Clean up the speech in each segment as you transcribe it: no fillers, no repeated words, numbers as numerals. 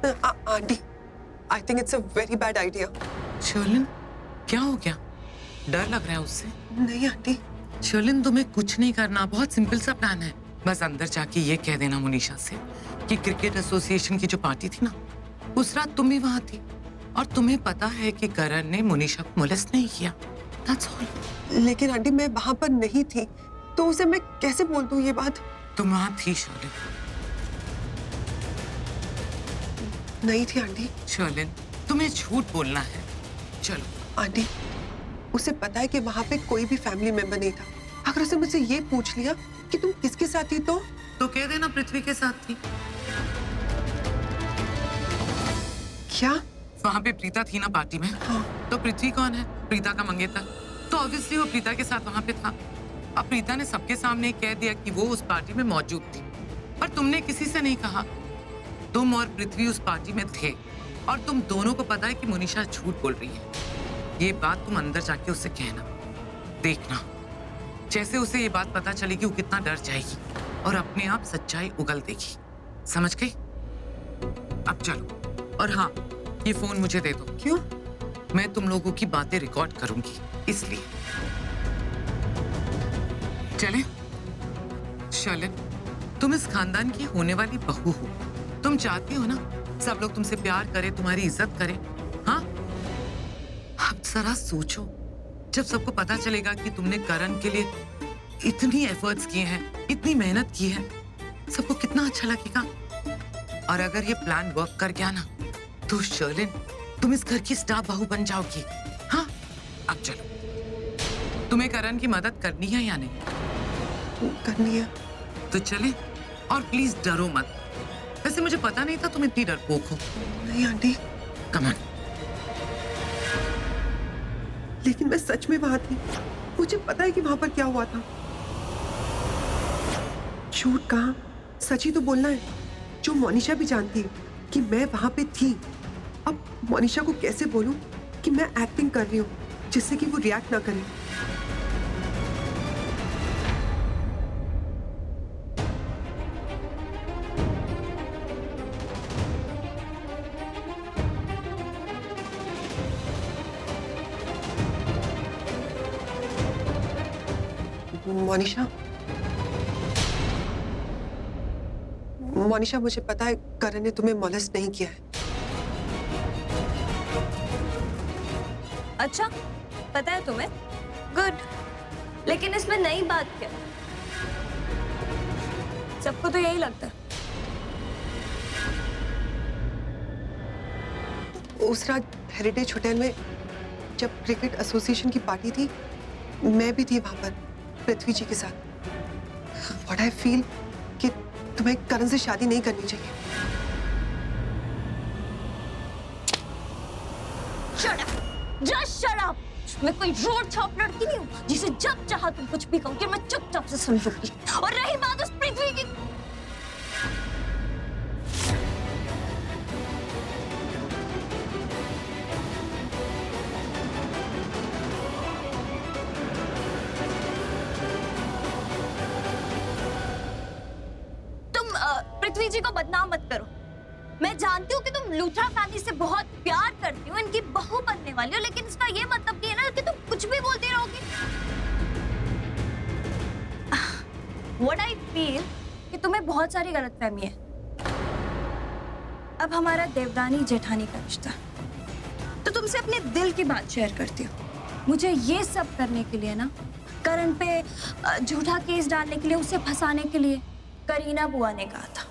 Aunty, I think it's a very bad idea. Sherlyn, क्या हो गया? डर लग रहा है उससे? नहीं आंटी। शर्लिन, तुम्हें कुछ नहीं करना, बहुत सिंपल सा प्लान है। बस अंदर जाके ये कह देना मोनिशा से कि क्रिकेट एसोसिएशन की जो पार्टी थी ना, उस रात तुम भी वहां थी और तुम्हें पता है कि करण ने मोनिशा को मोलेस्ट नहीं किया। That's all. लेकिन आंटी मैं वहां पर नहीं थी, तो उसे मैं कैसे बोल दूं ये बात? तुम वहां थी शर्लिन। नहीं थी आंटी। शर्लिन, तुम्हें झूठ बोलना है। चलो। आंटी, उसे पता है कि वहां पे कोई भी फैमिली मेंबर नहीं था। अगर उसे मुझसे ये पूछ लिया कि तुम किसके साथ थी तो कह देना पृथ्वी के साथ थी। क्या? वहां पे प्रीता थी ना पार्टी में। हाँ। तो पृथ्वी कौन है? प्रीता का मंगेतर। तो ऑब्वियसली वो प्रीता के साथ वहां पे था। अब प्रीता ने सबके सामने कह दिया कि वो उस पार्टी में मौजूद थी, पर तुमने किसी से नहीं कहा। तुम और पृथ्वी उस पार्टी में थे और तुम दोनों को पता है कि मोनिशा झूठ बोल रही है। ये बात तुम अंदर जाके उससे कहना। देखना, जैसे उसे ये बात पता चलेगी वो कितना डर जाएगी और अपने आप सच्चाई उगल देगी। समझ गई? अब चलो। और हाँ, ये फोन मुझे दे दो। क्यों? मैं तुम लोगों की बातें रिकॉर्ड करूंगी, इसलिए। चले? शर्लिन, तुम इस खानदान की होने वाली बहू हो। तुम चाहती हो ना सब लोग तुमसे प्यार करें, तुम्हारी इज्जत करें। हाँ, अब जरा सोचो, जब सबको पता चलेगा कि तुमने करण के लिए इतनी एफर्ट्स किए हैं, इतनी मेहनत की है, सबको कितना अच्छा लगेगा। और अगर ये प्लान वर्क कर गया ना, तो शर्लिन, तुम इस घर की स्टार बहू बन जाओगी। हाँ, अब चलो। तुम्हें करण की मदद करनी है या नहीं? करनी है। तो चले, और प्लीज डरो मत। वैसे मुझे पता नहीं था तुम इतनी डरपोक हो। नहीं आंटी। Come on. लेकिन मैं सच में वहां थी। मुझे पता है कि वहां पर क्या हुआ था। झूठ कहा, सच ही तो बोलना है, जो मोनिशा भी जानती है कि मैं वहां पे थी। अब मोनिशा को कैसे बोलूं कि मैं एक्टिंग कर रही हूं जिससे कि वो रिएक्ट ना करे। मोनिशा, मोनिशा, मुझे पता है करण ने तुम्हें मोलेस्ट नहीं किया है। अच्छा, पता है तुम्हें? गुड। लेकिन इसमें नई बात क्या? सबको तो यही लगता है। उस रात हेरिटेज होटल में जब क्रिकेट एसोसिएशन की पार्टी थी, मैं भी थी वहां पर पृथ्वी जी के साथ। व्हाट आई फील कि तुम्हें करण से शादी नहीं करनी चाहिए। Shut up! Just shut up! मैं कोई रोड छाप लड़की नहीं हूँ जिसे जब चाहा तुम कुछ भी कहोगे मैं चुपचाप से सुन लूंगी। और रही बात उस पृथ्वी की, तुम पृथ्वी जी को बदनाम मत करो। मैं जानती हूँ कि तुम लूथरा फैमिली से बहुत प्यार करती हो, इनकी बहू बनने वाली हो, लेकिन इसका ये मतलब ये ना कि तुम कुछ भी बोलती रहोगी। What I feel कि तुम्हें बहुत सारी गलतफहमी है। अब हमारा देवदानी जेठानी का रिश्ता, तो तुमसे अपने दिल की बात शेयर करती हूँ। मुझे ये सब करने के लिए ना, करण पे झूठा केस डालने के लिए, उसे फंसाने के लिए करीना बुआ ने कहा था।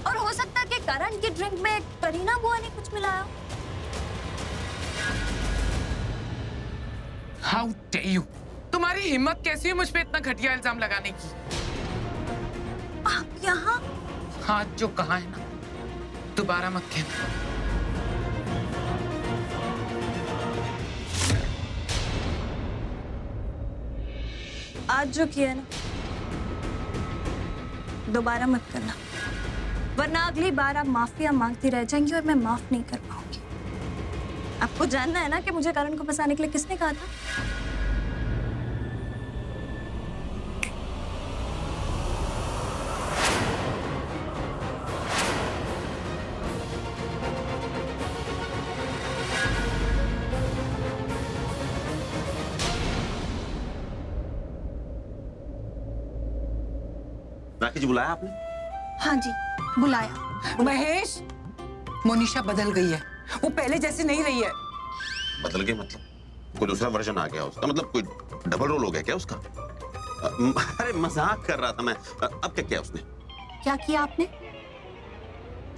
और हो सकता है कि करण की ड्रिंक में करीना बुआ ने कुछ मिलाया। How dare you! तुम्हारी हिम्मत कैसी है मुझ पे इतना घटिया इल्जाम लगाने की? आप यहाँ? हाथ जो कहा है ना, दोबारा मत कहना। आज जो किया ना, दोबारा मत करना, वरना अगली बार आप माफिया मांगती रह जाएंगी और मैं माफ नहीं कर पाऊंगी। आपको जानना है ना कि मुझे करण को फंसाने के लिए किसने कहा था? राखी जी बुलाया आपने? हाँ जी, बुलाया। महेश, मोनिशा बदल गई है, वो पहले जैसी नहीं रही है। बदल गए मतलब? कोई दूसरा वर्जन आ गया उसका? मतलब कोई डबल रोल हो गया क्या उसका? अरे मजाक कर रहा था मैं। अब क्या किया उसने? क्या किया आपने?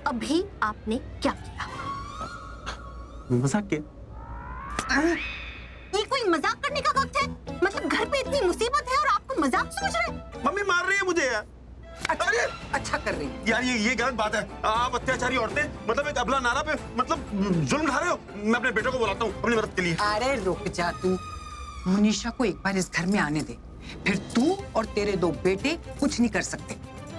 अभी आपने क्या किया? मजाक किया? ये कोई मजाक करने का वक्त है? मतलब घर पे इतनी मुसीबत है और आपको मजाक समझ रहे हैं? मम्मी मार रही है मुझे यार। अरे अच्छा कर रही है। यार ये गलत बात है। आप अत्याचारी औरतें मतलब एक अबला नारा पे मतलब जुल्म ढा रहे हो। मैं अपने बेटे को बुलाता हूँ अपनी मदद के लिए। अरे रुक जा तू, मोनिशा को एक बार इस घर में आने दे, फिर तू और तेरे 2 बेटे कुछ नहीं कर सकते।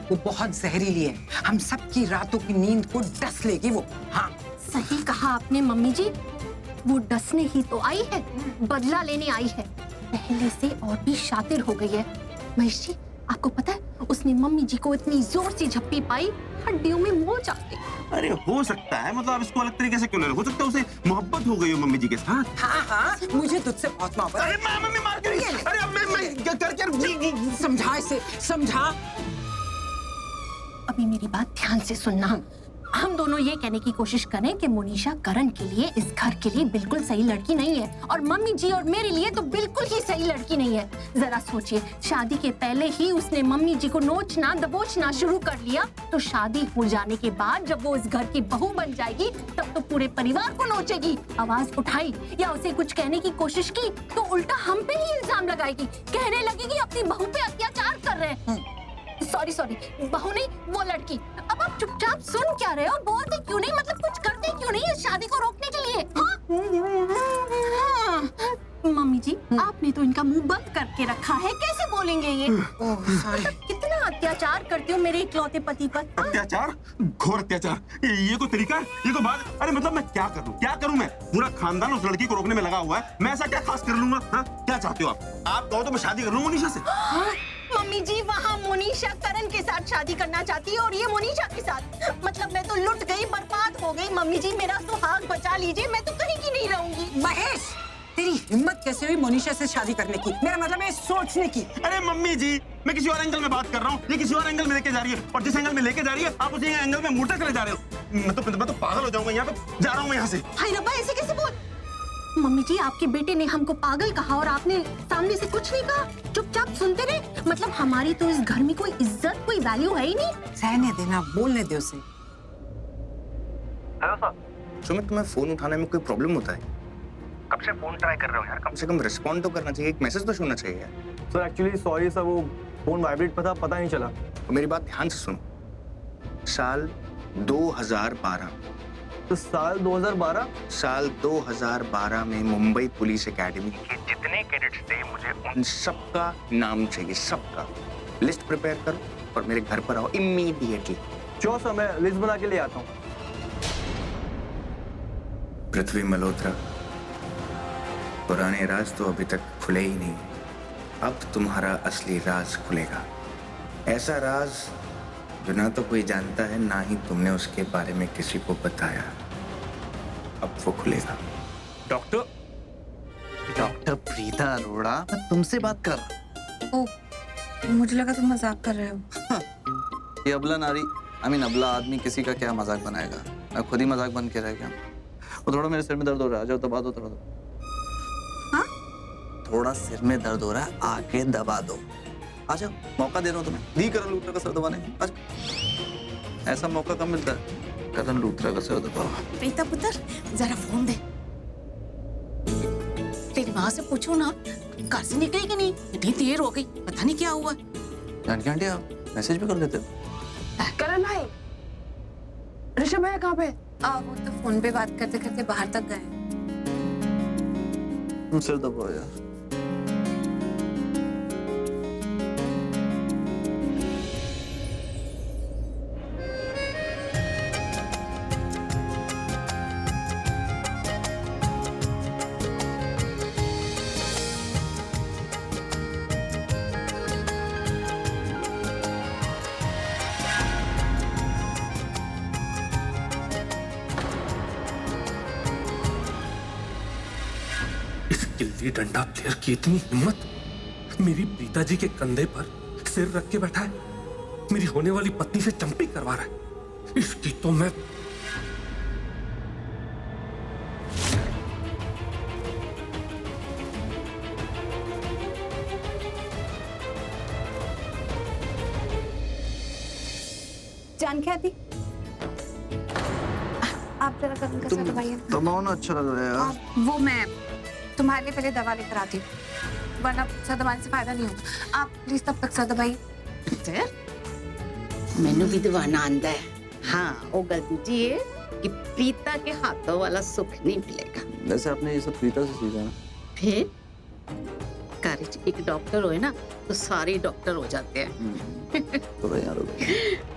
वो बहुत जहरीली है, हम सबकी रातों की नींद को डस लेगी वो। हाँ सही कहा आपने मम्मी जी, वो डसने ही तो आई है, बदला लेने आई है। पहले से और भी शातिर हो गई है। महेश जी, आपको पता है उसने मम्मी जी को इतनी जोर से झप्पी पाई, हड्डियों में मोच आ गई। अरे हो सकता है, मतलब आप इसको अलग तरीके से क्यों ले रहे हो? हो सकता है उसे मोहब्बत हो गई हो मम्मी जी के साथ। हाँ हाँ, मुझे तुझसे बहुत मोहब्बत है। अरे मम्मी मार गई। अरे अब मैं कर समझा इसे, समझा। अभी मेरी बात ध्यान से सुनना। हम दोनों ये कहने की कोशिश करें कि मोनिशा करण के लिए, इस घर के लिए बिल्कुल सही लड़की नहीं है, और मम्मी जी और मेरे लिए तो बिल्कुल ही सही लड़की नहीं है। जरा सोचिए, शादी के पहले ही उसने मम्मी जी को नोचना दबोचना शुरू कर लिया, तो शादी हो जाने के बाद जब वो इस घर की बहू बन जाएगी तब तो पूरे परिवार को नोचेगी। आवाज उठाई या उसे कुछ कहने की कोशिश की तो उल्टा हम पे ही इल्जाम लगाएगी, कहने लगेगी अपनी बहू पे अत्याचार कर रहे हैं। सॉरी, बहू नहीं, वो लड़की। अब आप चुपचाप सुन क्या रहे हो? बोलते क्यों नहीं? मतलब कुछ करते क्यों नहीं इस शादी को रोकने के लिए? हाँ? मम्मी जी, आपने तो इनका मुंह बंद करके रखा है, कैसे बोलेंगे ये? मतलब कितना अत्याचार करते हो मेरे इकलौते पति पर। अत्याचार, घोर अत्याचार। ये कोई तरीका है? ये कोई बात? अरे मतलब मैं क्या करूं मैं? पूरा खानदान उस लड़की को रोकने में लगा हुआ है, मैं ऐसा क्या खास कर लूंगा? हाँ, क्या चाहते हो आप? आप कहो तो मैं शादी कर लूं मोनिशा से। मम्मी जी, वहाँ मोनिशा करण के साथ शादी करना चाहती है और ये मोनिशा के साथ। मतलब मैं तो लुट गई, बर्बाद हो गई। मम्मी जी, मेरा सुहाग बचा लीजिए, मैं तो कहीं की नहीं रहूंगी। महेश, तेरी हिम्मत कैसे हुई मोनिशा से शादी करने की? मेरा मतलब है सोचने की। अरे मम्मी जी, मैं किसी और एंगल में बात कर रहा हूँ, ये किसी और एंगल में लेके जा रही है, और जिस एंगल में लेके जा रही है आप उसी एंगल में मुड़ते चले जा रहे हो। मैं तो पागल हो जाऊंगा, यहाँ पे जा रहा हूँ यहाँ से। हाय रब्बा, ऐसे कैसे बोल? मम्मी जी, आपके बेटे ने हमको पागल कहा और आपने सामने से कुछ नहीं कहा, चुपचाप सुनते रहे। मतलब हमारी तो इस घर में कोई इज्जत, कोई वैल्यू है ही नहीं। सहने देना, बोलने दे उसे। हेलो सर, सुमित, तुम्हें फोन उठाने में कोई प्रॉब्लम होता है? कब से फोन ट्राई कर रहे हो यार, कम से कम रिस्पॉन्ड तो करना चाहिए, एक मैसेज तो सुनना चाहिए यार। सर एक्चुअली सॉरी सर, वो फोन वाइब्रेट पर था, पता नहीं चला। तो मेरी बात ध्यान से सुनो। साल 2012, तो साल 2012? साल 2012 में मुंबई पुलिस एकेडमी के जितने कैडेट्स थे, मुझे उन सबका नाम चाहिए, सबका। लिस्ट प्रिपेयर करो और मेरे घर पर आओ इमीडिएटली। जो सर, मैं लिस्ट बना के ले आता हूँ। पृथ्वी मल्होत्रा, पुराने राज तो अभी तक खुले ही नहीं, अब तुम्हारा असली राज खुलेगा। ऐसा राज जो ना तो कोई जानता है, ना ही तुमने उसके बारे में किसी को बताया। अब वो खुलेगा। डॉक्टर प्रीता अरोड़ा, मैं तुमसे बात कर रहा हूँ। ओह, मुझे लगा तुम मजाक कर रहे हो। ये अबला नारी, अबला आदमी किसी का क्या मजाक बनाएगा? मैं खुद ही मजाक बन के रह गया। वो थोड़ा मेरे सिर में दर्द हो रहा है, आ जाओ दबा दो थोड़ा। हाँ? थोड़ा सिर में दर्द हो रहा है, आके दबा दो। आ जाओ, मौका दे रहा हूँ तुम्हें, दी करण लूथरा का सर दबाने का। ऐसा मौका कब मिलता है? करण लूथरा का सर दबाओ। प्रीता पुत्र, जरा फोन दे। तेरी माँ से पूछो ना, घर से निकली कि नहीं? इतनी देर हो गई, पता नहीं क्या हुआ। जानकी आंटी, आप मैसेज भी कर लेते हो? करण भाई, ऋषभ भैया कहाँ पे? वो तो फोन पे बात करते करते बाहर तक गए। सिर दबाओ यार। गिल्ली डंडा प्लेयर की इतनी हिम्मत, मेरी प्रीता जी के कंधे पर सिर रख के बैठा है। मेरी होने वाली पत्नी से चंपी करवा रहा है। इसकी तो मैं जान क्या थी? आप जरा गर्म का सर दवाइए। दबाओ ना, अच्छा लग रहा है यार। वो मैं तुम्हारे लिए पहले दवा लेकर आती हूँ, वरना सर दबाने से फायदा नहीं होगा। आप प्लीज तब तक सर दबाइए। मैनू भी दवाना आंदा है। हाँ, वो गल दूजी है कि प्रीता के हाथों वाला सुख नहीं मिलेगा। वैसे आपने ये सब प्रीता से सीखा ना? फिर घर च एक डॉक्टर होए ना तो सारे डॉक्टर हो जाते हैं। तो यार हो गया।